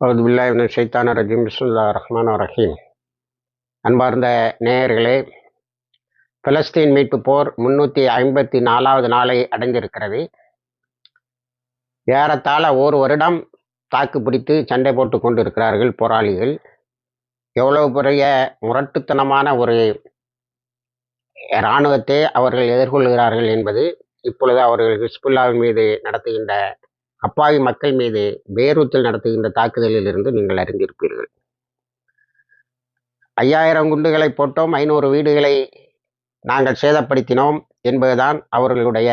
அவுது பில்லாஹி மினஷ் ஷைத்தானிர் ரஜீம். பிஸ்மில்லாஹிர் ரஹ்மானிர் ரஹீம். அன்பார்ந்த நேயர்களே, பலஸ்தீன் மீட்பு போர் 354வது நாளை அடைந்திருக்கிறது. ஏறத்தாழ ஒரு வருடம் தாக்கு பிடித்து சண்டை போட்டு கொண்டிருக்கிறார்கள் போராளிகள். எவ்வளவு பெரிய முரட்டுத்தனமான ஒரு இராணுவத்தை அவர்கள் எதிர்கொள்கிறார்கள் என்பது இப்பொழுது அவர்கள் ஹிஸ்புல்லாவின் மீது நடத்துகின்ற அப்பாவி மக்கள் மீது பேரூத்தில் நடத்துகின்ற தாக்குதலில் இருந்து நீங்கள் அறிந்திருப்பீர்கள். 5000 குண்டுகளை போட்டோம், 500 வீடுகளை நாங்கள் சேதப்படுத்தினோம் என்பதுதான் அவர்களுடைய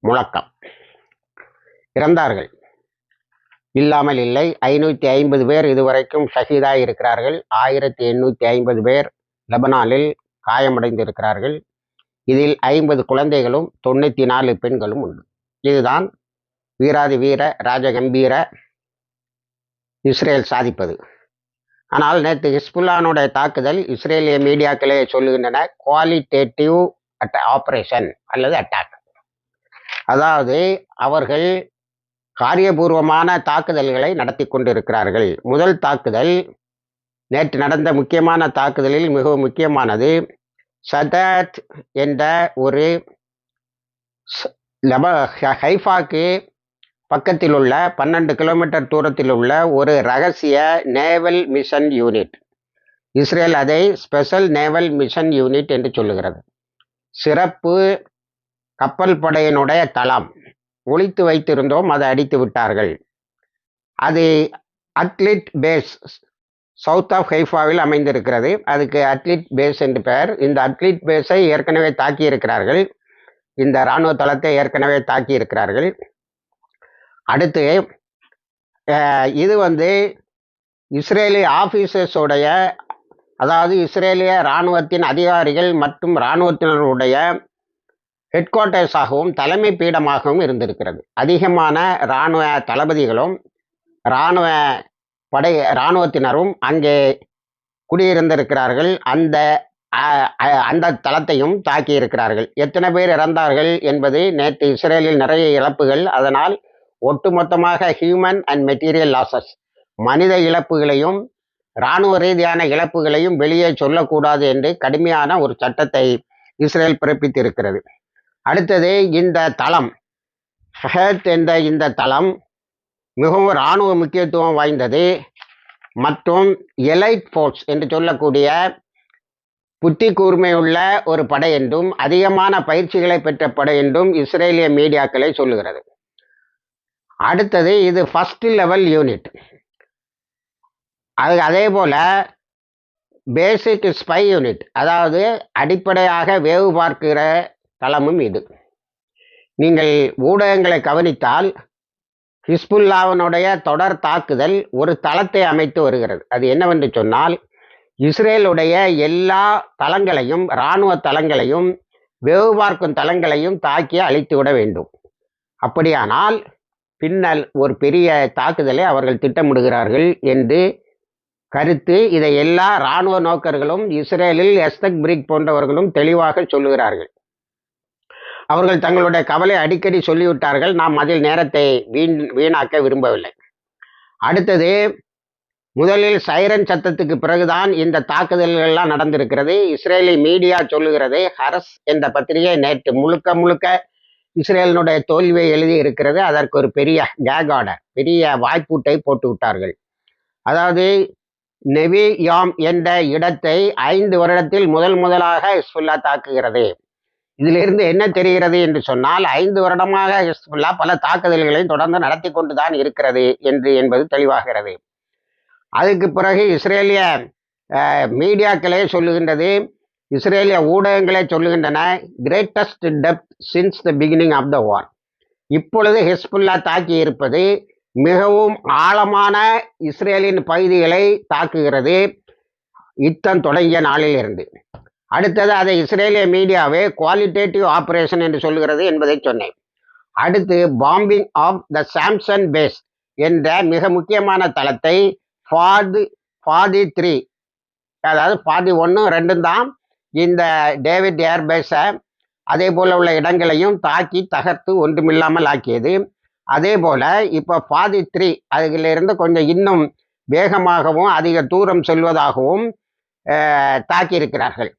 முழக்கம். இறந்தார்கள், இல்லாமல் இல்லை. 550 பேர் இதுவரைக்கும் ஷஹீதாய் இருக்கிறார்கள். 1850 பேர் லெபனானில் காயமடைந்திருக்கிறார்கள். இதில் 50 குழந்தைகளும் 94 பெண்களும் உண்டு. இதுதான் வீராதி வீர ராஜகம்பீர இஸ்ரேல் சாதிப்பது. ஆனால் நேற்று ஹிஸ்புல்லானுடைய தாக்குதல் இஸ்ரேலிய மீடியாக்களே சொல்லுகின்றன குவாலிட்டேட்டிவ் ஆபரேஷன் அல்லது அட்டாக். அதாவது அவர்கள் காரியபூர்வமான தாக்குதல்களை நடத்தி கொண்டிருக்கிறார்கள். முதல் தாக்குதல், நேற்று நடந்த முக்கியமான தாக்குதலில் மிகவும் முக்கியமானது, சதாத் என்ற ஒரு ஹைஃபாக்கு பக்கத்தில் உள்ள 12 கிலோமீட்டர் தூரத்தில் உள்ள ஒரு ரகசிய நேவல் மிஷன் யூனிட். இஸ்ரேல் அதை ஸ்பெஷல் நேவல் மிஷன் யூனிட் என்று சொல்லுகிறது. சிறப்பு கப்பல் படையினுடைய தளம் ஒளித்து வைத்திருந்தோம், அதை அடித்து விட்டார்கள். அது அத்லிட் பேஸ் சவுத் ஆஃப் ஹைஃபாவில் அமைந்திருக்கிறது. அதுக்கு அத்லிட் பேஸ் என்று பெயர். இந்த அத்லிட் பேஸை ஏற்கனவே தாக்கி இருக்கிறார்கள். இந்த இராணுவ தளத்தை ஏற்கனவே தாக்கி இருக்கிறார்கள். அடுத்து இது இஸ்ரேலிய ஆஃபீஸர்ஸோடைய, அதாவது இஸ்ரேலிய இராணுவத்தின் அதிகாரிகள் மற்றும் இராணுவத்தினருடைய ஹெட் குவார்ட்டர்ஸாகவும் தலைமை பீடமாகவும் இருந்திருக்கிறது. அதிகமான இராணுவ தளபதிகளும் இராணுவத்தினரும் அங்கே குடியிருந்திருக்கிறார்கள். அந்த தளத்தையும் தாக்கி இருக்கிறார்கள். எத்தனை பேர் இறந்தார்கள் என்பது நேற்று இஸ்ரேலில் நிறைய இழப்புகள். அதனால் ஒட்டுமொத்தமாக ஹியூமன் அண்ட் மெட்டீரியல் லாசஸ், மனித இழப்புகளையும் இராணுவ ரீதியான இழப்புகளையும் வெளியே சொல்லக்கூடாது என்று கடுமையான ஒரு சட்டத்தை இஸ்ரேல் பிறப்பித்திருக்கிறது. அடுத்தது, இந்த தளம் ஷஹத் என்ற இந்த தளம் மிகவும் இராணுவ முக்கியத்துவம் வாய்ந்தது மற்றும் எலைட் ஃபோர்ஸ் என்று சொல்லக்கூடிய புத்தி கூர்மையுள்ள ஒரு படை என்றும் அதிகமான பயிற்சிகளை பெற்ற படை என்றும் இஸ்ரேலிய மீடியாக்களை சொல்லுகிறது. அடுத்தது, இது ஃபர்ஸ்ட் லெவல் யூனிட். அதே போல பேசிக் ஸ்பை யூனிட், அதாவது அடிப்படையாக வேவு பார்க்கிற தளமும் இது. நீங்கள் ஊடகங்களை கவனித்தால் ஹிஸ்புல்லாவினுடைய தொடர் தாக்குதல் ஒரு தளத்தை அமைத்து வருகிறது. அது என்னவென்று சொன்னால், இஸ்ரேலுடைய எல்லா தளங்களையும், இராணுவ தளங்களையும், வேவு பார்க்கும் தளங்களையும் தாக்கி அழித்து விட வேண்டும். அப்படியானால் பின்னால் ஒரு பெரிய தாக்குதலை அவர்கள் திட்டமிடுகிறார்கள் என்று கருத்து. இதை எல்லா இராணுவ நோக்கர்களும் இஸ்ரேலில் எஸ்தக் பிரிக் போன்றவர்களும் தெளிவாக சொல்லுகிறார்கள். அவர்கள் தங்களுடைய கவலை அடிக்கடி சொல்லிவிட்டார்கள். நாம் அதில் நேரத்தை வீணாக்க விரும்பவில்லை. அடுத்தது, முதலில் சைரன் சத்தத்துக்கு பிறகுதான் இந்த தாக்குதல்கள்லாம் நடந்திருக்கிறது. இஸ்ரேலி மீடியா சொல்லுகிறது. ஹரஸ் என்ற பத்திரிகை நேற்று முழுக்க இஸ்ரேலினுடைய தோல்வியை எழுதி இருக்கிறது. அதற்கு ஒரு பெரிய கேக் ஆர்டர், பெரிய வாய்ப்பூட்டை போட்டு விட்டார்கள். அதாவது நெவி யாம் என்ற இடத்தை 5 வருடத்தில் முதலாக ஹிஸ்புல்லா தாக்குகிறது. இதிலிருந்து என்ன தெரிகிறது என்று சொன்னால், 5 வருடமாக ஹிஸ்புல்லா பல தாக்குதல்களை தொடர்ந்து நடத்தி கொண்டுதான் இருக்கிறது என்பது தெளிவாகிறது. அதுக்கு பிறகு இஸ்ரேலிய மீடியாக்களே சொல்லுகின்றது, இஸ்ரேலிய ஊடகங்களே சொல்லுகின்றன, greatest depth since the beginning of the war. இப்பொழுது ஹிஸ்புல்லா தாக்கி இருப்பது மிகவும் ஆழமான இஸ்ரேலின் பகுதிகளை தாக்குகிறது, யுத்தம் தொடங்கிய நாளில் இருந்து. அடுத்தது, அதை இஸ்ரேலிய மீடியாவே குவாலிட்டேட்டிவ் ஆபரேஷன் என்று சொல்லுகிறது என்பதை சொன்னேன். அடுத்து, bombing of the Samson base என்ற மிக முக்கியமான தளத்தை ஃபாதி 3, அதாவது ஃபாதி 1, 2 தான் இந்த டேவிட் ஏர்பேஸை அதே போல உள்ள இடங்களையும் தாக்கி தகர்த்து ஒன்றுமில்லாமல் ஆக்கியது. அதே போல் இப்போ ஃபாதி 3 அதிலிருந்து கொஞ்சம் இன்னும் வேகமாகவும் அதிக தூரம் செல்வதாகவும் தாக்கியிருக்கிறார்கள்.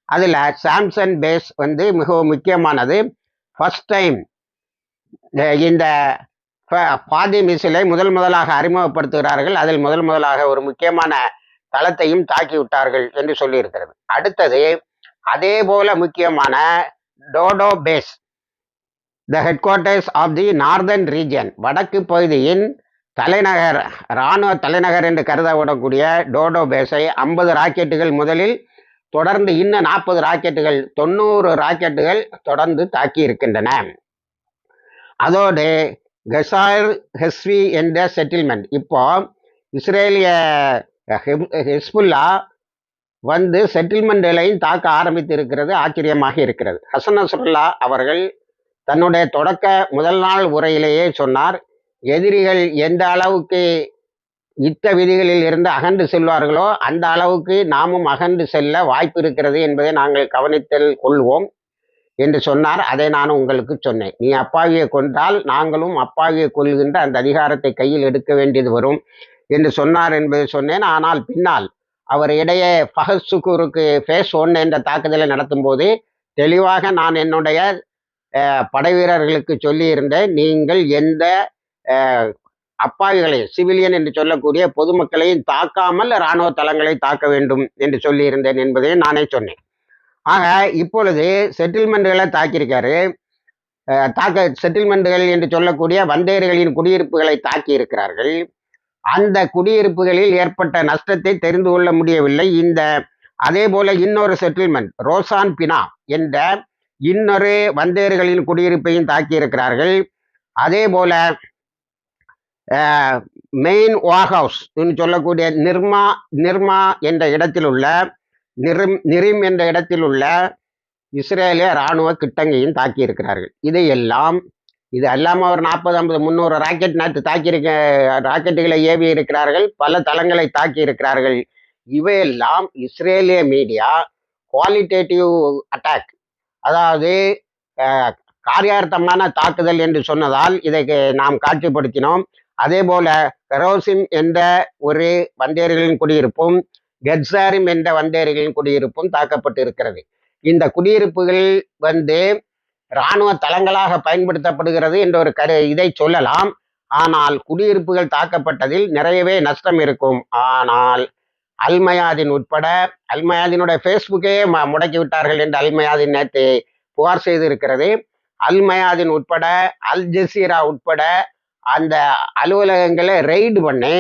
அதில் சாம்சன் பேஸ் வந்து மிகவும் முக்கியமானது. ஃபர்ஸ்ட் டைம் இந்த ஃபாதி மிசிலை முதலாக அறிமுகப்படுத்துகிறார்கள். அதில் முதலாக ஒரு முக்கியமான தளத்தையும் தாக்கி விட்டார்கள் என்று சொல்லியிருக்கிறது. அடுத்தது அதே போல முக்கியமான டோடோ base, the headquarters of the northern region, வடக்கு பகுதியின் தலைநகர், இராணுவ தலைநகர் என்று கருதப்படக்கூடிய டோடோ பேஸை 50 ராக்கெட்டுகள் முதலில், தொடர்ந்து இன்னும் 40 ராக்கெட்டுகள், 90 ராக்கெட்டுகள் தொடர்ந்து தாக்கி இருக்கின்றன. அதோடு கசார் ஹெஸ்வி என்ற செட்டில்மெண்ட், இப்போ இஸ்ரேலிய ஹெஸ்புல்லா வந்து செட்டில்மெண்ட்களையும் தாக்க ஆரம்பித்து இருக்கிறது. ஆச்சரியமாக இருக்கிறது. ஹசன் நஸ்ருல்லா அவர்கள் தன்னுடைய தொடக்க முதல் நாள் உரையிலேயே சொன்னார், எதிரிகள் எந்த அளவுக்கு யுத்த விதிகளில் இருந்து அகன்று செல்வார்களோ அந்த அளவுக்கு நாமும் அகன்று செல்ல வாய்ப்பு இருக்கிறது என்பதை நாங்கள் கவனித்தல் கொள்வோம் என்று சொன்னார். அதை நான் உங்களுக்கு சொன்னேன். நீ அப்பாவியை கொன்றால் நாங்களும் அப்பாவியை கொள்கின்ற அந்த அதிகாரத்தை கையில் எடுக்க வேண்டியது வரும் என்று சொன்னார் என்பதை சொன்னேன். ஆனால் பின்னால் அவர் இடையே ஃபஹத் சுக்கூருக்கு ஃபேஸ் 1 என்ற தாக்குதலை நடத்தும் போது தெளிவாக நான் என்னுடைய படை வீரர்களுக்கு சொல்லியிருந்தேன், நீங்கள் எந்த அப்பாவிகளை, சிவிலியன் என்று சொல்லக்கூடிய பொதுமக்களையும் தாக்காமல் இராணுவ தளங்களை தாக்க வேண்டும் என்று சொல்லியிருந்தேன் என்பதையும் நானே சொன்னேன். ஆக இப்பொழுது செட்டில்மெண்ட்டுகளை தாக்கியிருக்காரு. செட்டில்மெண்ட்டுகள் என்று சொல்லக்கூடிய வந்தேரிகளின் குடியிருப்புகளை தாக்கி இருக்கிறார்கள். அந்த குடியிருப்புகளில் ஏற்பட்ட நஷ்டத்தை தெரிந்து கொள்ள முடியவில்லை. அதே போல இன்னொரு செட்டில்மெண்ட் ரோசான் பினா என்ற இன்னொரு வந்தேறுகளின் குடியிருப்பையும் தாக்கி இருக்கிறார்கள். அதே போல மெயின் வார்ஹவுஸ் சொல்லக்கூடிய நிர்மா என்ற இடத்தில் உள்ள நிரிம் என்ற இடத்தில் உள்ள இஸ்ரேலிய இராணுவ கிட்டங்கையும் தாக்கி இருக்கிறார்கள். இது அல்லாமல் ஒரு 40, 50, 300 ராக்கெட் நேற்று ராக்கெட்டுகளை ஏவி இருக்கிறார்கள். பல தளங்களை தாக்கி இருக்கிறார்கள். இவையெல்லாம் இஸ்ரேலிய மீடியா குவாலிட்டேட்டிவ் அட்டாக், அதாவது காரியார்த்தமான தாக்குதல் என்று சொன்னதால் இதை நாம் காட்சிப்படுத்தினோம். அதே போல கரோசிம் என்ற ஒரு வந்தேரிகளின் குடியிருப்பும் கெட்சாரிம் என்ற வந்தேரிகளின் குடியிருப்பும் தாக்கப்பட்டு இருக்கிறது. இந்த குடியிருப்புகள் வந்து இராணுவ தளங்களாக பயன்படுத்தப்படுகிறது என்ற ஒரு இதை சொல்லலாம். ஆனால் குடியிருப்புகள் தாக்கப்பட்டதில் நிறையவே நஷ்டம் இருக்கும். ஆனால் அல்மயாதினுடைய ஃபேஸ்புக்கே முடக்கி விட்டார்கள் என்று அல்மயாதின் நேற்று புகார் செய்து இருக்கிறது. அல்மயாதின் உட்பட அல் ஜசீரா உட்பட அந்த அலுவலகங்களை ரெய்டு பண்ணி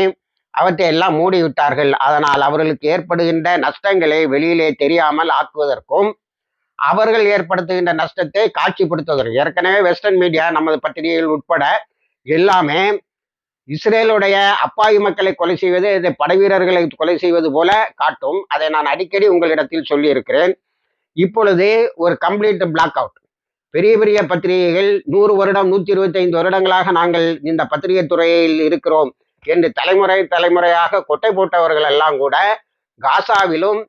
அவற்றை எல்லாம் மூடிவிட்டார்கள். அதனால் அவர்களுக்கு ஏற்படுகின்ற நஷ்டங்களை வெளியிலே தெரியாமல் ஆக்குவதற்கும் அவர்கள் ஏற்படுத்துகின்ற நஷ்டத்தை காட்சிப்படுத்துவதற்கு, ஏற்கனவே வெஸ்டர்ன் மீடியா நமது பத்திரிகைகள் உட்பட எல்லாமே இஸ்ரேலுடைய அப்பாவி மக்களை கொலை செய்வது, இதை படை வீரர்களை கொலை செய்வது போல காட்டும். அதை நான் அடிக்கடி உங்களிடத்தில் சொல்லியிருக்கிறேன். இப்பொழுது ஒரு கம்ப்ளீட் பிளாக் அவுட். பெரிய பெரிய பத்திரிகைகள் 100 வருடம் 125 வருடங்களாக நாங்கள் இந்த பத்திரிகை துறையில் இருக்கிறோம் என்று தலைமுறையாக கொட்டை போட்டவர்கள் எல்லாம் கூட காசாவிலும்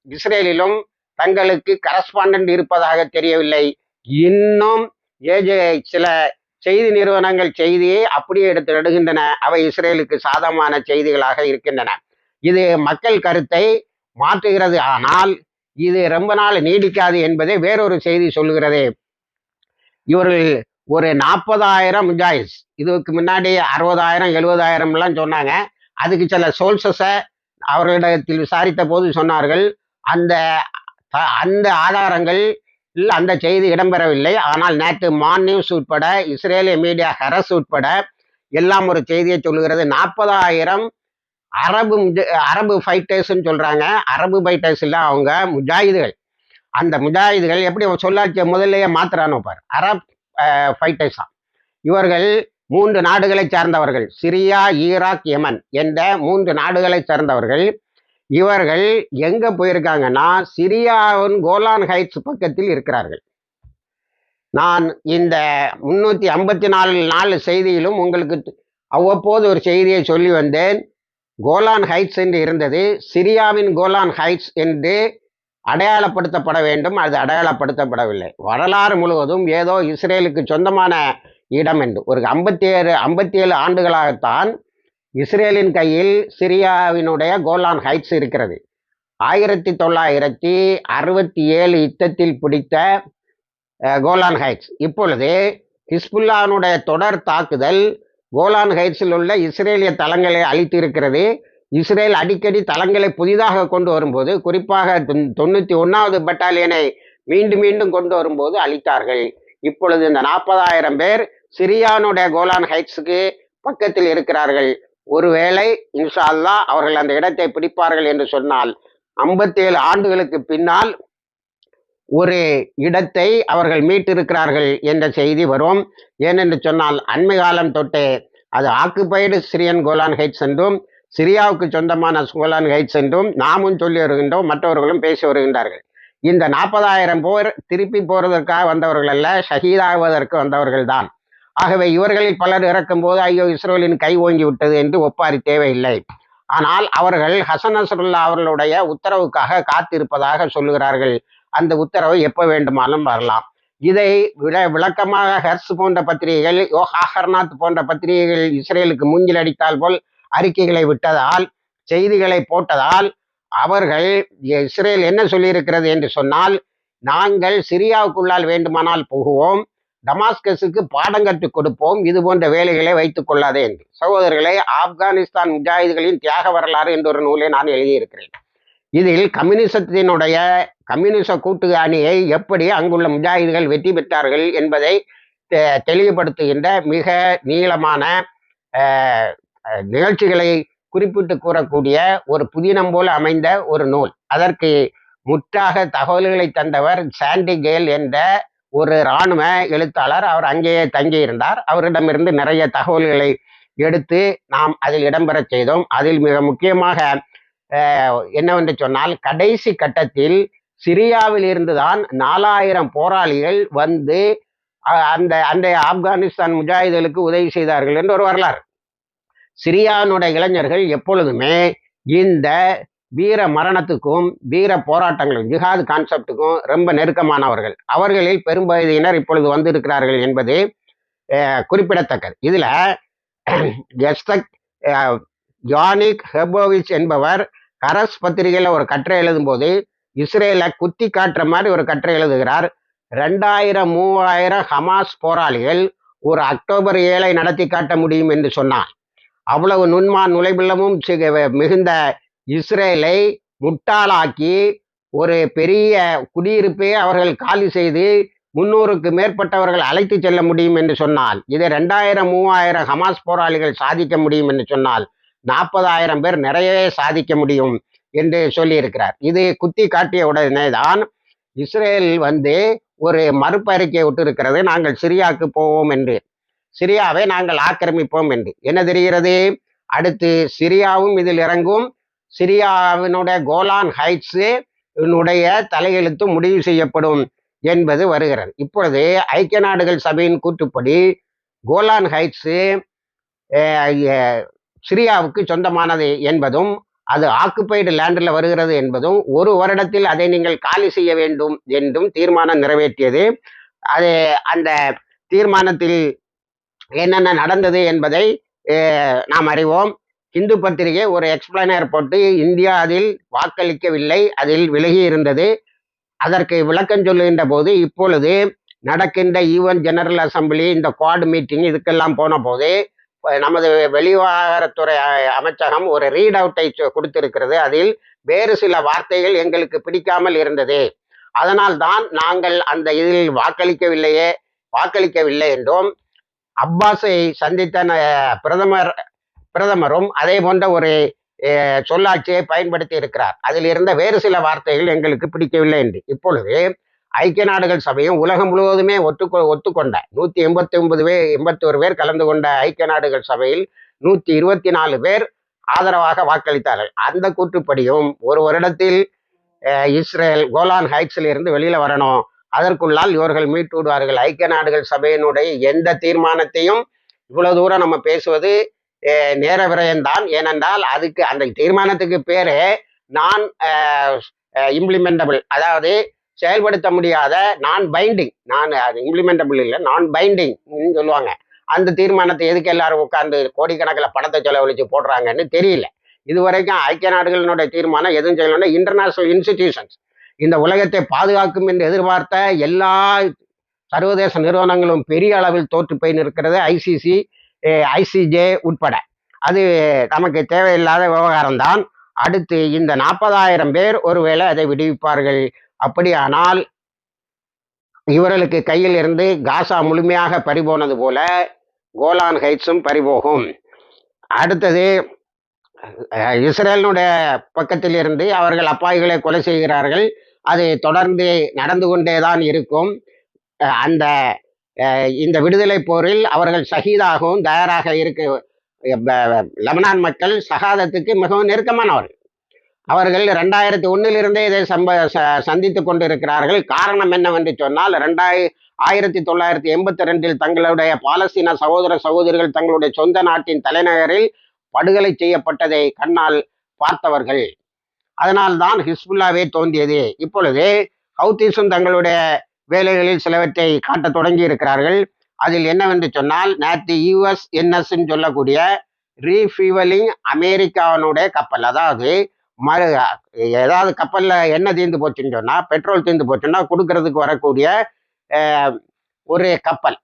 இஸ்ரேலிலும் தங்களுக்கு கரஸ்பாண்டன்ட் இருப்பதாக தெரியவில்லை. இன்னும் சில செய்தி நிறுவனங்கள் செய்தியை அப்படியே எடுத்து நடுகின்றன. அவை இஸ்ரேலுக்கு சாதகமான செய்திகளாக இருக்கின்றன. இது மக்கள் கருத்தை மாற்றுகிறது. ஆனால் இது ரொம்ப நாள் நீடிக்காது என்பதை வேறொரு செய்தி சொல்லுகிறது. இவர்கள் ஒரு 40,000 முஜாஹிஸ், இதுக்கு முன்னாடி 60,000 70,000 சொன்னாங்க. அதுக்கு சில சோர்சஸை அவர்களிடத்தில் விசாரித்த போது சொன்னார்கள், அந்த ஆதாரங்கள் அந்த செய்தி இடம்பெறவில்லை. ஆனால் நேற்று மான் நியூஸ் உட்பட இஸ்ரேலிய மீடியா ஹரஸ் உட்பட எல்லாம் ஒரு செய்தியை சொல்லுகிறது. 40,000 அரபு ஃபைட்டர்ஸ்ன்னு சொல்றாங்க. அரபு ஃபைட்டர்ஸ் இல்லை, அவங்க முஜாஹிதுகள். அந்த முஜாஹிதுகள் எப்படி சொல்லாட்சியை முதல்லையே மாத்துறானோ பாரு, அரப் ஃபைட்டர்ஸ் தான். இவர்கள் 3 நாடுகளை சார்ந்தவர்கள், சிரியா, ஈராக், யமன் என்ற 3 நாடுகளை சார்ந்தவர்கள். இவர்கள் எங்க போயிருக்காங்கன்னா சிரியாவின் கோலான் ஹைட்ஸ் பக்கத்தில் இருக்கிறார்கள். நான் இந்த 354 செய்தியிலும் உங்களுக்கு அவ்வப்போது ஒரு செய்தியை சொல்லி வந்தேன். கோலான் ஹைட்ஸ் என்று இருந்தது, சிரியாவின் கோலான் ஹைட்ஸ் என்று அடையாளப்படுத்தப்பட வேண்டும். அது அடையாளப்படுத்தப்படவில்லை. வரலாறு முழுவதும் ஏதோ இஸ்ரேலுக்கு சொந்தமான இடம் என்று. ஒரு 57 ஆண்டுகளாகத்தான் இஸ்ரேலின் கையில் சிரியாவினுடைய கோலான் ஹைட்ஸ் இருக்கிறது. 1967 யுத்தத்தில் பிடித்த கோலான் ஹைட்ஸ் இப்பொழுது ஹிஸ்புல்லானுடைய தொடர் தாக்குதல் கோலான் ஹைட்ஸில் உள்ள இஸ்ரேலிய தளங்களை அழித்து இருக்கிறது. இஸ்ரேல் அடிக்கடி தளங்களை புதிதாக கொண்டு வரும்போது, குறிப்பாக 91வது பட்டாலியனை மீண்டும் மீண்டும் கொண்டு வரும்போது அழித்தார்கள். இப்பொழுது இந்த 40,000 பேர் சிரியானுடைய கோலான் ஹைட்ஸுக்கு பக்கத்தில் இருக்கிறார்கள். ஒருவேளை இன்ஷா அல்லாஹ் அவர்கள் அந்த இடத்தை பிடிப்பார்கள் என்று சொன்னால் 57 ஆண்டுகளுக்கு பின்னால் ஒரு இடத்தை அவர்கள் மீட்டிருக்கிறார்கள் என்ற செய்தி வரும். ஏனென்று சொன்னால் அண்மை காலம் தொட்டே அது ஆக்குபைடு சிரியன் கோலான் ஹைட்ஸ் என்றும் சிரியாவுக்கு சொந்தமான கோலான் ஹைட்ஸ் என்றும் நாமும் சொல்லி வருகின்றோம், மற்றவர்களும் பேசி வருகின்றார்கள். இந்த 40,000 பேர் திருப்பி போறதற்காக வந்தவர்கள் அல்ல, ஷஹீதாகுவதற்கு வந்தவர்கள் தான். ஆகவே இவர்களில் பலர் இறக்கும்போது ஐயோ இஸ்ரேலின் கை ஓங்கி விட்டது என்று ஒப்பாரி தேவையில்லை. ஆனால் அவர்கள் ஹசன் நஸ்ருல்லா அவர்களுடைய உத்தரவுக்காக காத்திருப்பதாக சொல்லுகிறார்கள். அந்த உத்தரவு எப்போ வேண்டுமானாலும் வரலாம். இதை விளக்கமாக ஹெர்ஸ் போன்ற பத்திரிகைகள், யோஹாஹர்நாத் போன்ற பத்திரிகைகள் இஸ்ரேலுக்கு மூங்கில் அடித்தால் போல் அறிக்கைகளை விட்டதால், செய்திகளை போட்டதால், அவர்கள் இஸ்ரேல் என்ன சொல்லியிருக்கிறது என்று சொன்னால், நாங்கள் சிரியாவுக்குள்ளால் வேண்டுமானால் போகுவோம், டமாஸ்கஸுக்கு பாடம் கற்றுக் கொடுப்போம், இது போன்ற வேலைகளை வைத்துக் கொள்ளாதே என்று. சகோதரர்களை, ஆப்கானிஸ்தான் முஜாஹிதுகளின் தியாக வரலாறு என்ற ஒரு நூலை நான் எழுதியிருக்கிறேன். இதில் கம்யூனிச கூட்டு அணியை எப்படி அங்குள்ள முஜாஹிதுகள் வெற்றி பெற்றார்கள் என்பதை தெளிவுபடுத்துகின்ற மிக நீளமான நிகழ்ச்சிகளை குறிப்பிட்டு கூறக்கூடிய ஒரு புதினம் போல அமைந்த ஒரு நூல். அதற்கு முற்றாக தகவல்களை தந்தவர் சாண்டி கேல் என்ற ஒரு இராணுவ எழுத்தாளர். அவர் அங்கேயே தங்கியிருந்தார். அவரிடமிருந்து நிறைய தகவல்களை எடுத்து நாம் அதில் இடம்பெற செய்தோம். அதில் மிக முக்கியமாக என்னவென்று சொன்னால், கடைசி கட்டத்தில் சிரியாவில் இருந்துதான் 4,000 போராளிகள் வந்து அந்த ஆப்கானிஸ்தான் முஜாஹிதுகளுக்கு உதவி செய்தார்கள் என்று ஒரு வரலாறு. சிரியானுடைய இளைஞர்கள் எப்பொழுதுமே இந்த வீர மரணத்துக்கும் வீர போராட்டங்களுக்கும் ஜிஹாத் கான்செப்டுக்கும் ரொம்ப நெருக்கமானவர்கள். அவர்களில் பெரும்பகுதியினர் இப்பொழுது வந்திருக்கிறார்கள் என்பது குறிப்பிடத்தக்கது. இதுல ஜானிக் ஹெபோவிச் என்பவர் கரஸ் பத்திரிகையில் ஒரு கட்டுரை எழுதும் போது இஸ்ரேலை குத்தி காட்டுற மாதிரி ஒரு கட்டுரை எழுதுகிறார். 2000-3000 ஹமாஸ் போராளிகள் ஒரு அக்டோபர் 7 நடத்தி காட்ட முடியும் என்று சொன்னார். அவ்வளவு நுழைவில்லமும் மிகுந்த இஸ்ரேலை முட்டாளாக்கி ஒரு பெரிய குடியிருப்பை அவர்கள் காலி செய்து 300க்கு மேற்பட்டவர்கள் அழைத்து செல்ல முடியும் என்று சொன்னால், இதை 2000-3000 ஹமாஸ் போராளிகள் சாதிக்க முடியும் என்று சொன்னால் 40,000 பேர் நிறையவே சாதிக்க முடியும் என்று சொல்லியிருக்கிறார். இது குத்தி காட்டிய உடனே தான் இஸ்ரேல் வந்து ஒரு மறுப்பு அறிக்கையை விட்டு இருக்கிறது, நாங்கள் சிரியாவுக்கு போவோம் என்று, சிரியாவை நாங்கள் ஆக்கிரமிப்போம் என்று. என்ன தெரிகிறது? அடுத்து சிரியாவும் இதில் இறங்கும், சிரியாவினுடைய கோலான் ஹைட்ஸு தலையெழுத்து முடிவு செய்யப்படும் என்பது வருகிறது. இப்பொழுது ஐக்கிய நாடுகள் சபையின் கூற்றுப்படி கோலான் ஹைட்ஸு சிரியாவுக்கு சொந்தமானது என்பதும் அது ஆக்குபைடு லேண்டில் வருகிறது என்பதும், ஒரு வருடத்தில் அதை நீங்கள் காலி செய்ய வேண்டும் என்றும் தீர்மானம் நிறைவேற்றியது. அது அந்த தீர்மானத்தில் என்னென்ன நடந்தது என்பதை நாம் அறிவோம். இந்து பத்திரிகை ஒரு எக்ஸ்பிளைனர் போட்டு இந்தியா அதில் வாக்களிக்கவில்லை, அதில் விலகி இருந்தது. அதற்கு விளக்கம் சொல்லுகின்ற போது, இப்பொழுது நடக்கின்ற யூஎன் ஜெனரல் அசம்பிளி, இந்த குவாட் மீட்டிங், இதுக்கெல்லாம் போன போது நமது வெளிவிவகாரத்துறை அமைச்சகம் ஒரு ரீட் அவுட்டை கொடுத்திருக்கிறது. அதில் வேறு சில வார்த்தைகள் எங்களுக்கு பிடிக்காமல் இருந்தது, அதனால் தான் நாங்கள் அந்த இதில் வாக்களிக்கவில்லை என்றும், அப்பாஸை சந்தித்த பிரதமரும் அதே போன்ற ஒரு சொல்லாட்சியை பயன்படுத்தி இருக்கிறார். அதில் இருந்த வேறு சில வார்த்தைகள் எங்களுக்கு பிடிக்கவில்லை என்று. இப்பொழுது ஐக்கிய நாடுகள் சபையும் உலகம் முழுவதுமே ஒத்துக்கொண்ட 181 பேர் கலந்து கொண்ட ஐக்கிய நாடுகள் சபையில் 124 பேர் ஆதரவாக வாக்களித்தார்கள். அந்த கூற்றுப்படியும் ஒரு வருடத்தில் இஸ்ரேல் கோலான் ஹைட்ஸில் இருந்து வெளியில வரணும், அதற்குள்ளால் இவர்கள் மீட்டு விடுவார்கள். ஐக்கிய நாடுகள் சபையினுடைய எந்த தீர்மானத்தையும் இவ்வளவு தூரம் நம்ம பேசுவது நேர விரயம்தான். ஏனென்றால் அதுக்கு அந்த தீர்மானத்துக்கு பேரு நான் இம்ப்ளிமெண்டபிள், அதாவது செயல்படுத்த முடியாத, நான் பைண்டிங், நான் இம்ப்ளிமெண்டபிள் இல்லை, நான் பைண்டிங் சொல்லுவாங்க. அந்த தீர்மானத்தை எதுக்கு எல்லாரும் உட்கார்ந்து கோடிக்கணக்கில் பணத்தை செலவழிச்சு போடுறாங்கன்னு தெரியல. இதுவரைக்கும் ஐக்கிய நாடுகளினுடைய தீர்மானம் எதுவும் செய்யணும்னா இன்டர்நேஷனல் இன்ஸ்டிடியூஷன்ஸ், இந்த உலகத்தை பாதுகாக்கும் என்று எதிர்பார்த்த எல்லா சர்வதேச நிறுவனங்களும் பெரிய அளவில் தோற்று போய் நிற்கிறது, ஐசிசி, ஐசிஜே உட்பட. அது நமக்கு தேவையில்லாத விவகாரம்தான். அடுத்து இந்த 40,000 பேர் ஒருவேளை அதை விடுவிப்பார்கள். அப்படியானால் இவர்களுக்கு கையில் இருந்து காசா முழுமையாக பறிபோனது போல கோலான் ஹைட்ஸும் பறிபோகும். அடுத்தது இஸ்ரேலினுடைய பக்கத்தில் இருந்து அவர்கள் அப்பாவிகளை கொலை செய்கிறார்கள். அது தொடர்ந்து நடந்து கொண்டே தான் இருக்கும். அந்த இந்த விடுதலை போரில் அவர்கள் ஷஹீதாகவும் தயாராக இருக்க லெபனான் மக்கள் ஷஹாதத்துக்கு மிகவும் நெருக்கமானவர்கள். அவர்கள் 2001 இதை சந்தித்து கொண்டிருக்கிறார்கள். காரணம் என்னவென்று சொன்னால் 1982 தங்களுடைய பாலஸ்தீன சகோதர சகோதரிகள் தங்களுடைய சொந்த நாட்டின் தலைநகரில் படுகொலை செய்யப்பட்டதை கண்ணால் பார்த்தவர்கள். அதனால்தான் ஹிஸ்புல்லாவே தோன்றியது. இப்பொழுது ஹவுத்தீஸும் தங்களுடைய வேலைகளில் சிலவற்றை காட்ட தொடங்கி இருக்கிறார்கள். அதில் என்னவென்று சொன்னால், நேற்று USNS சொல்லக்கூடிய ரீஃபியூவலிங் அமெரிக்காவினுடைய கப்பல், அதாவது ஏதாவது கப்பலில் எண்ணெய் தீர்ந்து போச்சுன்னு சொன்னால், பெட்ரோல் தீர்ந்து போச்சுன்னா கொடுக்கறதுக்கு வரக்கூடிய ஒரு கப்பல்,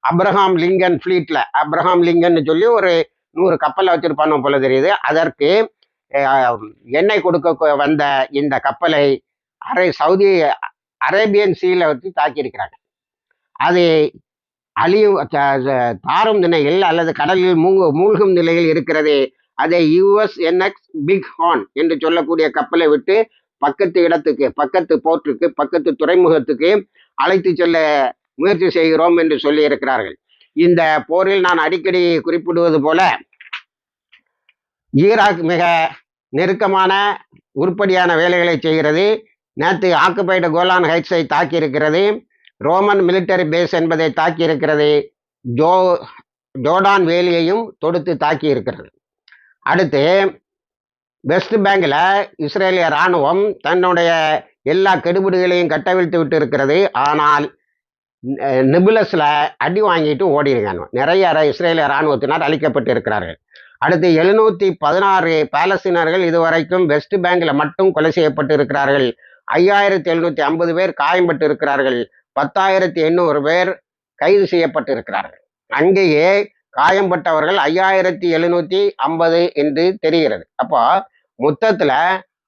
அப்ரஹாம் லிங்கன் ஃப்ளீட்டில், அப்ரஹாம் லிங்கன் சொல்லி ஒரு 100 கப்பலை வச்சிருப்பானு போல தெரியுது. அதற்கு எண்ணெய் கொடுக்க வந்த இந்த கப்பலை சவுதி அரேபியன் சீல வச்சு தாக்கியிருக்கிறாங்க. அது தாரும் நிலையில் அல்லது கடலில் மூழ்கும் நிலையில் இருக்கிறது. அதை USNX பிக் ஹார்ன் என்று சொல்லக்கூடிய கப்பலை விட்டு பக்கத்து இடத்துக்கு, பக்கத்து போர்ட்டுக்கு, பக்கத்து துறைமுகத்துக்கு அழைத்து செல்ல முயற்சி செய்கிறோம் என்று சொல்லி இருக்கிறார்கள். இந்த போரில் நான் அடிக்கடி குறிப்பிடுவது போல ஈராக் மிக நெருக்கமான உருப்படியான வேலைகளை செய்கிறது. நேற்று ஆக்குபைடு கோலான் ஹைட்ஸை தாக்கி இருக்கிறது. ரோமன் மிலிட்டரி பேஸ் என்பதை தாக்கி இருக்கிறது. ஜோர்டான் வேலியையும் தொடுத்து தாக்கி இருக்கிறது. அடுத்து வெஸ்ட் பேங்கில் இஸ்ரேலிய இராணுவம் தன்னுடைய எல்லா கெடுபிடிகளையும் கட்டவிழ்த்து விட்டு இருக்கிறது. ஆனால் நிபுலஸில் அடி வாங்கிட்டு ஓடிருக்காங்க. நிறைய இஸ்ரேலிய இராணுவத்தினர் அழிக்கப்பட்டு இருக்கிறார்கள். அடுத்து 716 பாலஸ்தீனர்கள் இதுவரைக்கும் வெஸ்ட் பேங்கில் மட்டும் கொலை செய்யப்பட்டு இருக்கிறார்கள். 5750 பேர் காயம்பட்டு இருக்கிறார்கள். 10,800 பேர் கைது செய்யப்பட்டு இருக்கிறார்கள். அங்கேயே காயம்பட்டவர்கள் 5750 என்று தெரிகிறது. அப்போ மொத்தத்தில்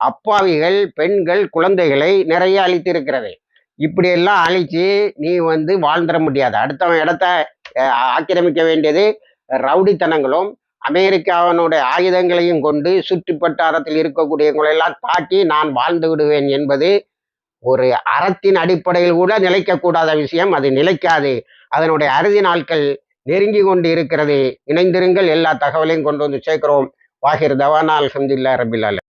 அப்பாவிகள், பெண்கள், குழந்தைகளை நிறைய அழித்திருக்கிறது. இப்படியெல்லாம் அழிச்சு நீ வாழ்ந்துட முடியாது. அடுத்தவன் இடத்த ஆக்கிரமிக்க வேண்டியது ரவுடித்தனங்களும் அமெரிக்காவினுடைய ஆயுதங்களையும் கொண்டு சுற்று வட்டாரத்தில் இருக்கக்கூடியவங்களெல்லாம் தாக்கி நான் வாழ்ந்து விடுவேன் என்பது ஒரு அறத்தின் அடிப்படையில் கூட நிலைக்கக்கூடாத விஷயம். அது நிலைக்காது. அதனுடைய அறுதி நாட்கள் நெருங்கி கொண்டு இருக்கிறது. இணைந்திருங்கள். எல்லா தகவலையும் கொண்டு வந்து சேர்க்கிறோம். வாஹிர் தவானா அல்ஹம்துலில்லாஹி ரப்பில் ஆலமீன்.